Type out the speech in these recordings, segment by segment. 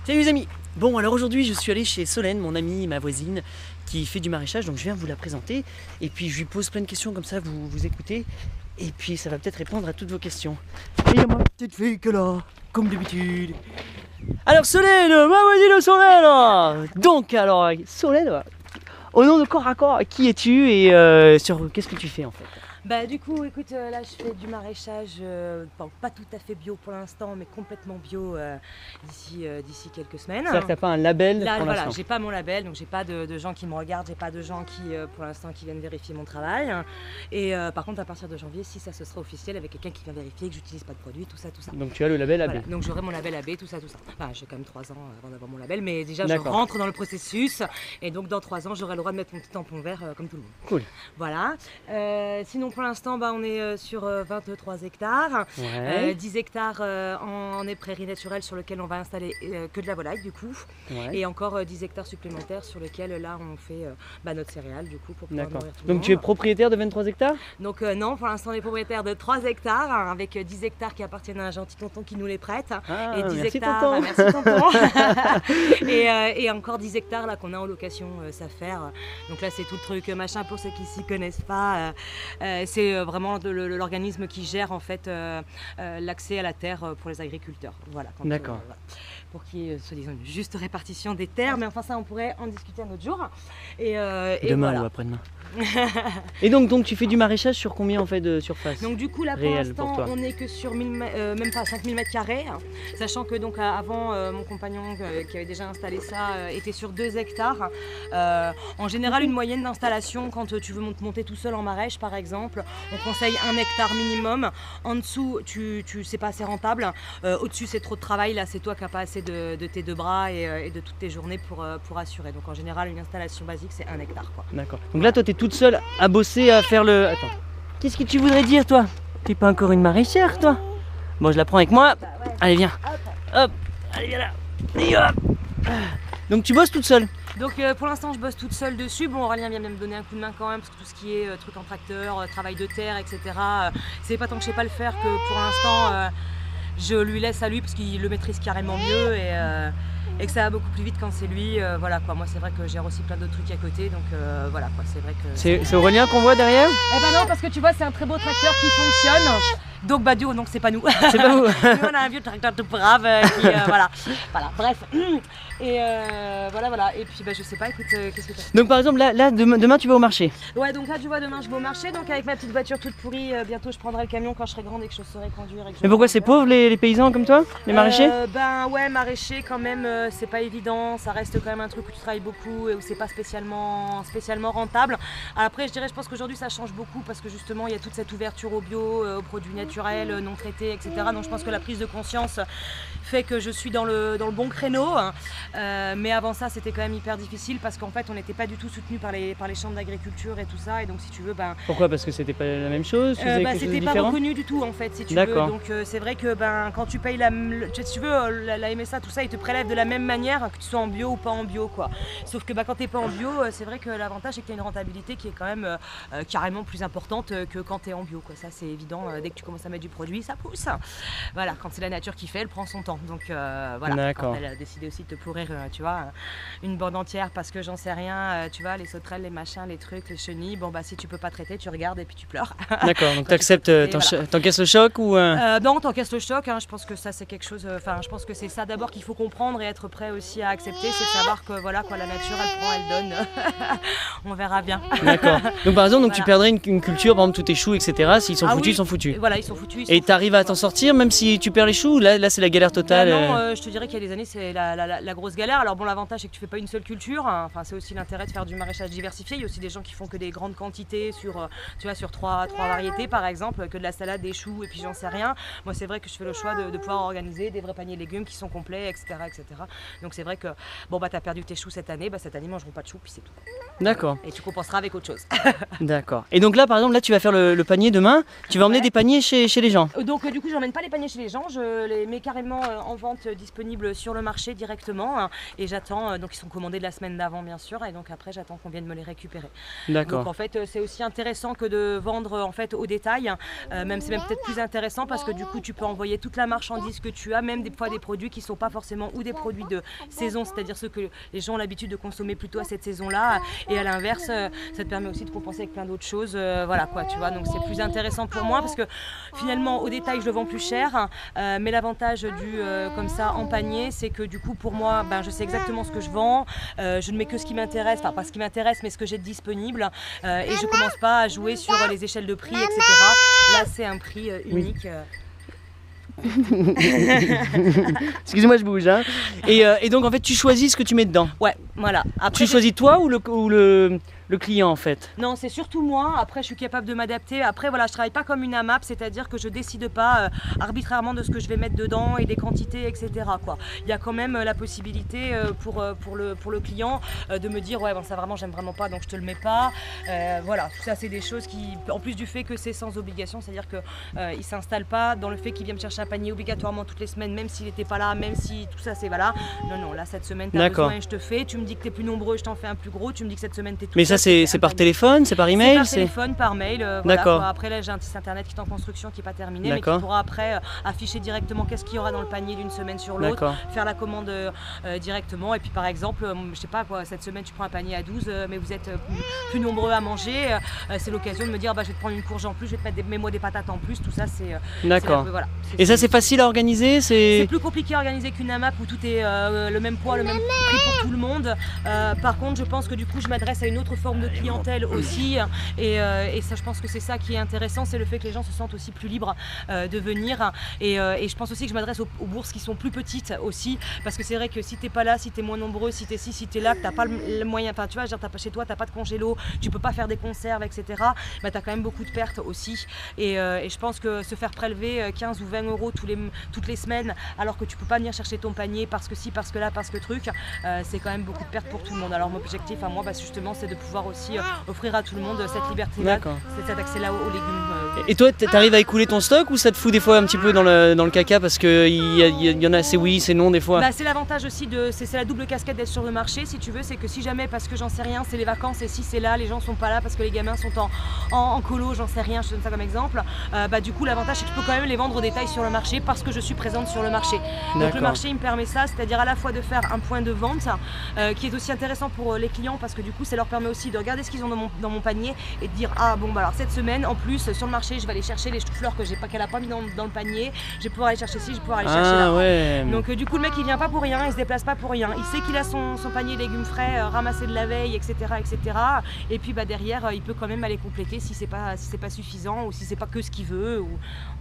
Salut les amis. Bon alors aujourd'hui je suis allé chez Solène, mon amie, ma voisine, qui fait du maraîchage, donc je viens vous la présenter. Et puis je lui pose plein de questions comme ça, vous écoutez. Et puis ça va peut-être répondre à toutes vos questions. Et il y a ma petite fille que là, comme d'habitude. Alors Solène, ma voisine Solène. Donc alors Solène, au nom de corps à corps, qui es-tu et qu'est-ce que tu fais en fait? Bah du coup, écoute, là je fais du maraîchage, bon, pas tout à fait bio pour l'instant, mais complètement bio d'ici quelques semaines. C'est-à-dire que t'as pas un label Là, pour voilà, l'instant. j'ai pas mon label, donc j'ai pas de gens qui me regardent, j'ai pas de gens qui, pour l'instant, qui viennent vérifier mon travail. Et par contre, à partir de janvier, si ça se sera officiel avec quelqu'un qui vient vérifier que j'utilise pas de produits, tout ça. Donc tu as le label AB. Voilà, donc j'aurai mon label AB, tout ça. Enfin, j'ai quand même 3 ans avant d'avoir mon label, mais déjà je D'accord. rentre dans le processus, et donc dans 3 ans, j'aurai le droit de mettre mon petit tampon vert comme tout le monde. Cool. Voilà. Sinon, pour l'instant, bah, on est sur 23 hectares. Ouais. 10 hectares en prairies naturelles sur lesquelles on va installer que de la volaille du coup. Ouais. Et encore 10 hectares supplémentaires sur lesquels là on fait notre céréale du coup pour pouvoir D'accord. nourrir tout le Donc tu es monde. propriétaire de 23 hectares? Donc non, pour l'instant on est propriétaire de 3 hectares avec 10 hectares qui appartiennent à un gentil tonton qui nous les prête. Ah, Et 10 merci hectares, tonton. merci tonton. et encore 10 hectares là qu'on a en location Safer. Donc là c'est tout le truc machin pour ceux qui s'y connaissent pas. C'est vraiment l'organisme qui gère en fait l'accès à la terre pour les agriculteurs. Voilà. D'accord. Voilà. Pour qu'il y ait soi-disant une juste répartition des terres, mais enfin ça on pourrait en discuter un autre jour. Et Demain voilà. ou après-demain. Et donc tu fais du maraîchage sur combien en fait de surface? Donc du coup là pour Réel pour l'instant toi. on n'est que sur même pas 5000 m², sachant que donc avant mon compagnon qui avait déjà installé ça était sur 2 hectares. En général une moyenne d'installation quand tu veux monter tout seul en maraîche par exemple, on conseille 1 hectare minimum. En dessous c'est pas assez rentable, au-dessus c'est trop de travail, là c'est toi qui n'as pas assez de tes 2 bras et de toutes tes journées pour assurer. Donc en général une installation basique c'est 1 hectare quoi. D'accord. Donc là toi t'es toute seule à bosser, à faire le... Attends. Qu'est-ce que tu voudrais dire toi? T'es pas encore une maraîchère toi? Bon je la prends avec moi. Bah, ouais. Allez viens. Hop. Allez viens là. Et hop. Donc tu bosses toute seule? Donc pour l'instant je bosse toute seule dessus. Bon Aurélien vient me donner un coup de main quand même parce que tout ce qui est truc en tracteur, travail de terre, etc. C'est pas tant que je sais pas le faire que pour l'instant je lui laisse à lui parce qu'il le maîtrise carrément mieux et que ça va beaucoup plus vite quand c'est lui. Voilà quoi. Moi c'est vrai que j'ai aussi plein d'autres trucs à côté donc voilà quoi. C'est vrai que. C'est Aurélien qu'on voit derrière? Eh ben non parce que tu vois c'est un très beau tracteur qui fonctionne. Donc bah donc c'est pas nous. C'est pas vous. Nous on a un vieux tracteur tout brave qui voilà bref et voilà et puis bah je sais pas écoute qu'est-ce que t'as. Donc par exemple là demain tu vas au marché. Ouais donc là tu vois demain je vais au marché donc avec ma petite voiture toute pourrie bientôt je prendrai le camion quand je serai grande et que je saurai conduire. Et que je Mais pourquoi c'est pauvre les paysans comme toi? Les maraîchers? Ben ouais maraîcher quand même c'est pas évident, ça reste quand même un truc où tu travailles beaucoup et où c'est pas spécialement rentable. Après je dirais je pense qu'aujourd'hui ça change beaucoup parce que justement il y a toute cette ouverture au bio, aux produits naturels, non traités, etc. Donc je pense que la prise de conscience fait que je suis dans le bon créneau. Mais avant ça c'était quand même hyper difficile parce qu'en fait on n'était pas du tout soutenu par les chambres d'agriculture et tout ça et donc si tu veux ben Pourquoi? Parce que c'était pas la même chose? Tu faisais quelque chose de c'était pas différent? reconnu du tout en fait si tu veux. D'accord. Donc c'est vrai que ben quand tu payes si tu veux la MSA tout ça ils te prélèvent de la même manière que tu sois en bio ou pas en bio quoi. Sauf que ben, quand t'es pas en bio c'est vrai que l'avantage c'est que tu as une rentabilité qui est quand même carrément plus importante que quand tu es en bio quoi. Ça c'est évident dès que tu commences à mettre du produit ça pousse. Voilà quand c'est la nature qui fait elle prend son temps. Donc voilà D'accord. quand elle a décidé aussi de te pourrir tu vois une bande entière parce que j'en sais rien tu vois les sauterelles les machins les trucs les chenilles bon bah si tu peux pas traiter tu regardes et puis tu pleures. D'accord, donc t'acceptes, Voilà. t'encaisses le choc ou... Non, t'encaisses le choc, je pense que ça c'est quelque chose, je pense que c'est ça d'abord qu'il faut comprendre et être prêt aussi à accepter, c'est de savoir que voilà quoi, la nature elle prend, elle donne, on verra bien. D'accord. Donc par exemple, donc, tu Voilà. perdrais une culture, par exemple tous tes choux, etc. S'ils sont Ah foutus, oui. ils sont foutus. Voilà, ils sont foutus. Et t'arrives à t'en sortir même si tu perds les choux? Là c'est la galère totale. Non, je te dirais qu'il y a des années c'est la grosse galère. Alors bon l'avantage c'est que tu fais pas une seule culture, enfin c'est aussi l'intérêt de faire du maraîchage diversifié. Il y a aussi des gens qui font que des grandes quantités sur tu vois sur trois variétés par exemple, que de la salade, des choux et puis j'en sais rien. Moi c'est vrai que je fais le choix de pouvoir organiser des vrais paniers de légumes qui sont complets, etc. Donc c'est vrai que bon bah t'as perdu tes choux cette année, bah cette année ils mangeront pas de choux puis c'est tout. D'accord. Et tu compenseras avec autre chose. D'accord. Et donc là par exemple, là tu vas faire le panier demain. Tu vas emmener Ouais. des paniers chez les gens. Donc du coup, j'emmène pas les paniers chez les gens, je les mets carrément en vente disponible sur le marché directement, hein, et j'attends, donc ils sont commandés de la semaine d'avant bien sûr, et donc après j'attends qu'on vienne me les récupérer. D'accord. Donc en fait c'est aussi intéressant que de vendre en fait au détail, même c'est même peut-être plus intéressant parce que du coup tu peux envoyer toute la marchandise que tu as, même des fois des produits qui sont pas forcément ou des produits de saison, c'est-à-dire ceux que les gens ont l'habitude de consommer plutôt à cette saison-là, et à l'inverse ça te permet aussi de compenser avec plein d'autres choses, voilà quoi, tu vois, donc c'est plus intéressant pour moi parce que finalement au détail je le vends plus cher, mais l'avantage du comme ça en panier, c'est que du coup pour moi je sais exactement ce que je vends, je ne mets que ce qui m'intéresse, enfin pas ce qui m'intéresse mais ce que j'ai de disponible, et je commence pas à jouer sur les échelles de prix, etc. Là c'est un prix unique. Excusez-moi, je bouge. Hein. Et donc en fait tu choisis ce que tu mets dedans. Ouais, voilà. Après, Tu choisis toi ou le client en fait? Non, c'est surtout moi. Après, je suis capable de m'adapter. Après, voilà, je travaille pas comme une AMAP, c'est-à-dire que je décide pas arbitrairement de ce que je vais mettre dedans et des quantités, etc. Quoi. Il y a quand même la possibilité pour le client de me dire ouais, bon, ça vraiment, j'aime vraiment pas, donc je te le mets pas. Voilà, tout ça, c'est des choses qui, en plus du fait que c'est sans obligation, c'est-à-dire que il s'installe pas dans le fait qu'il vient me chercher un panier obligatoirement toutes les semaines, même s'il n'était pas là, même si tout ça, c'est voilà. Non, là, cette semaine, t'as besoin et je te fais. Tu me dis que t'es plus nombreux, je t'en fais un plus gros. Tu me dis que cette semaine, t'es tout Mais ça, c'est par téléphone, c'est par email? C'est par téléphone, par mail. Voilà, D'accord. après, là, j'ai un site internet qui est en construction, qui n'est pas terminé, mais qui pourra après afficher directement qu'est-ce qu'il y aura dans le panier d'une semaine sur l'autre, faire la commande directement. Et puis, par exemple, je sais pas quoi, cette semaine, tu prends un panier à 12, mais vous êtes plus nombreux à manger. C'est l'occasion de me dire, je vais te prendre une courge en plus, je vais te mettre mets-moi des patates en plus. Tout ça, c'est. D'accord. Voilà, et ça, c'est facile à organiser? C'est plus compliqué à organiser qu'une AMAP où tout est le même poids, le même prix pour tout le monde. Par contre, je pense que du coup, je m'adresse à une autre forme de clientèle aussi. Et ça, je pense que c'est ça qui est intéressant, c'est le fait que les gens se sentent aussi plus libres de venir. Et je pense aussi que je m'adresse aux bourses qui sont plus petites aussi. Parce que c'est vrai que si t'es pas là, si t'es moins nombreux, si t'es ci, si t'es là, que t'as pas le moyen, enfin tu vois, genre, chez toi, t'as pas de congélo, tu peux pas faire des conserves, etc. T'as quand même beaucoup de pertes aussi. Et je pense que se faire prélever 15 ou 20 euros toutes les semaines, alors que tu peux pas venir chercher ton panier parce que si, parce que là, parce que truc, c'est quand même beaucoup de pertes pour tout le monde. Alors mon objectif à moi, justement, c'est de pouvoir aussi offrir à tout le monde cette liberté-là, cet accès-là aux légumes. Et toi, t'arrives à écouler ton stock ou ça te fout des fois un petit peu dans le caca parce qu'il y en a, c'est oui, c'est non des fois? C'est l'avantage aussi, c'est la double casquette d'être sur le marché, si tu veux, c'est que si jamais, parce que j'en sais rien, c'est les vacances et si c'est là, les gens sont pas là parce que les gamins sont en colo, j'en sais rien, je donne ça comme exemple, du coup l'avantage c'est que je peux quand même les vendre au détail sur le marché parce que je suis présente sur le marché. Donc le marché il me permet ça, c'est-à-dire à la fois de faire un point de vente qui est aussi intéressant pour les clients parce que du coup ça leur permet aussi de regarder ce qu'ils ont dans mon panier et de dire alors cette semaine en plus sur le marché je vais aller chercher les choux-fleurs qu'elle a pas mis dans le panier, je vais pouvoir aller chercher ci, je vais pouvoir aller chercher là. Ouais. Donc du coup le mec il vient pas pour rien, il se déplace pas pour rien, il sait qu'il a son panier de légumes frais ramassé de la veille, etc. Et puis derrière il peut quand même aller compléter si c'est pas suffisant ou si c'est pas que ce qu'il veut ou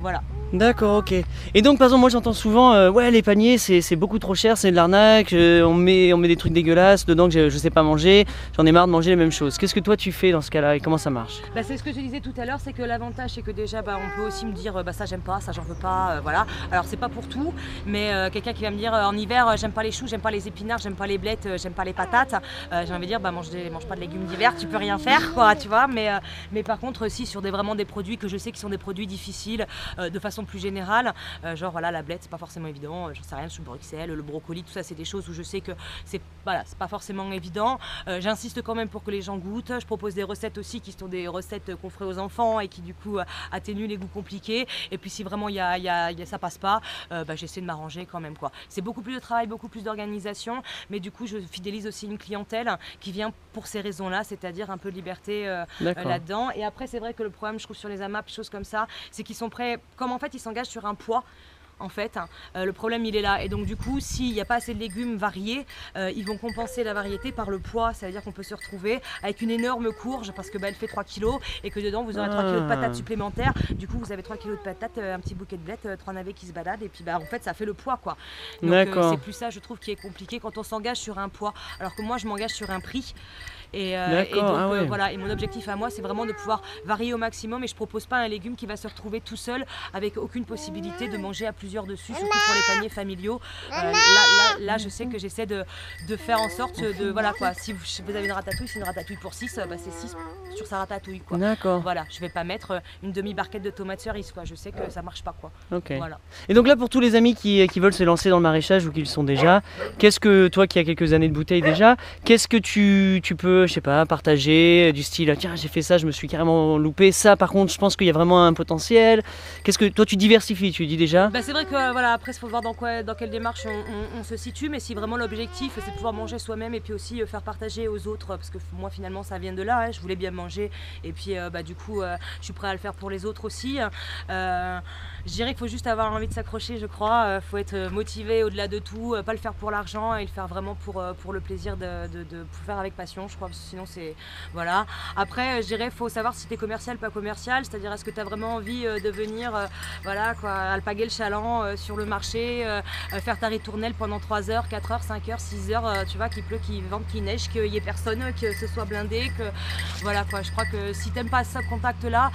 voilà. D'accord, ok. Et donc par exemple moi j'entends souvent ouais les paniers c'est beaucoup trop cher, c'est de l'arnaque, on met des trucs dégueulasses dedans que je sais pas manger, j'en ai marre de manger les mêmes choses. Qu'est-ce que toi tu fais dans ce cas-là et comment ça marche? C'est ce que je disais tout à l'heure, c'est que l'avantage c'est que déjà on peut aussi me dire ça j'aime pas, ça j'en veux pas, voilà. Alors c'est pas pour tout, mais quelqu'un qui va me dire en hiver j'aime pas les choux, j'aime pas les épinards, j'aime pas les blettes, j'aime pas les patates, j'ai envie de dire mange pas de légumes d'hiver, tu peux rien faire quoi, tu vois, mais par contre si sur vraiment des produits que je sais qui sont des produits difficiles de façon plus générale, genre voilà la blette c'est pas forcément évident, j'en sais rien, le chou Bruxelles, le brocoli, tout ça c'est des choses où je sais que c'est pas forcément évident. J'insiste quand même pour que les gens goûtent, je propose des recettes aussi qui sont des recettes qu'on ferait aux enfants et qui du coup atténuent les goûts compliqués, et puis si vraiment ça passe pas, j'essaie de m'arranger quand même quoi. C'est beaucoup plus de travail, beaucoup plus d'organisation, mais du coup je fidélise aussi une clientèle qui vient pour ces raisons-là, c'est-à-dire un peu de liberté là-dedans. Et après c'est vrai que le problème je trouve sur les AMAP, choses comme ça, c'est qu'ils sont prêts, comme en fait ils s'engagent sur un poids. En fait, le problème il est là, et donc du coup s'il n'y a pas assez de légumes variés, ils vont compenser la variété par le poids, ça veut dire qu'on peut se retrouver avec une énorme courge parce que elle fait 3 kg et que dedans vous aurez 3 kg de patates supplémentaires, du coup vous avez 3 kg de patates, un petit bouquet de blettes, 3 navets qui se baladent et puis en fait ça fait le poids quoi. Donc c'est plus ça je trouve qui est compliqué quand on s'engage sur un poids, alors que moi je m'engage sur un prix. D'accord, voilà, et mon objectif à moi c'est vraiment de pouvoir varier au maximum, et je propose pas un légume qui va se retrouver tout seul avec aucune possibilité de manger à plusieurs dessus, surtout pour les paniers familiaux. Là je sais que j'essaie de faire en sorte de, voilà quoi, si vous avez une ratatouille, c'est une ratatouille pour 6, c'est 6 sur sa ratatouille quoi. D'accord. Voilà, je vais pas mettre une demi-barquette de tomates cerises quoi, je sais que ça marche pas quoi. Ok. Voilà. Et donc là, pour tous les amis qui veulent se lancer dans le maraîchage ou qui le sont déjà, qu'est-ce que toi qui as quelques années de bouteille déjà, qu'est-ce que tu peux, je sais pas, partager du style tiens j'ai fait ça, je me suis carrément loupé, ça par contre je pense qu'il y a vraiment un potentiel. Qu'est-ce que toi tu diversifies, tu dis déjà? C'est vrai que voilà, après il faut voir dans quelle démarche on se situe, mais si vraiment l'objectif c'est de pouvoir manger soi-même et puis aussi faire partager aux autres, parce que moi finalement ça vient de là, hein, je voulais bien manger et puis du coup je suis prêt à le faire pour les autres aussi. Je dirais qu'il faut juste avoir envie de s'accrocher, je crois. Faut être motivé au-delà de tout, pas le faire pour l'argent et le faire vraiment pour le plaisir de faire avec passion, je crois, parce que sinon c'est... Voilà. Après, je dirais faut savoir si t'es commercial, pas commercial, c'est-à-dire est-ce que tu as vraiment envie de venir, voilà quoi, alpaguer le chaland sur le marché, faire ta ritournelle pendant 3 heures, 4 heures, 5 heures, 6 heures, tu vois, qu'il pleut, qu'il vente, qu'il neige, qu'il y ait personne, que ce soit blindé, que... Voilà quoi, je crois que si t'aimes pas ce contact-là,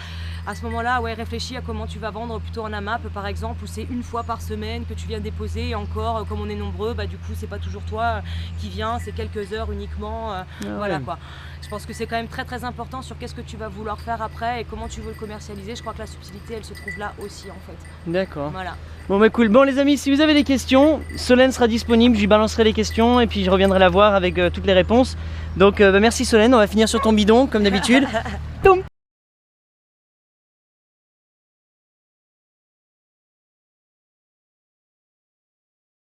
à ce moment-là, ouais, réfléchis à comment tu vas vendre plutôt en AMAP par exemple, où c'est une fois par semaine que tu viens déposer, et encore, comme on est nombreux, du coup c'est pas toujours toi qui viens, c'est quelques heures uniquement, voilà quoi. Je pense que c'est quand même très très important sur qu'est-ce que tu vas vouloir faire après et comment tu veux le commercialiser. Je crois que la subtilité elle se trouve là aussi en fait. D'accord. Voilà. Bon cool. Bon les amis, si vous avez des questions, Solène sera disponible, je lui balancerai les questions et puis je reviendrai la voir avec toutes les réponses. Donc merci Solène, on va finir sur ton bidon comme d'habitude. Toum.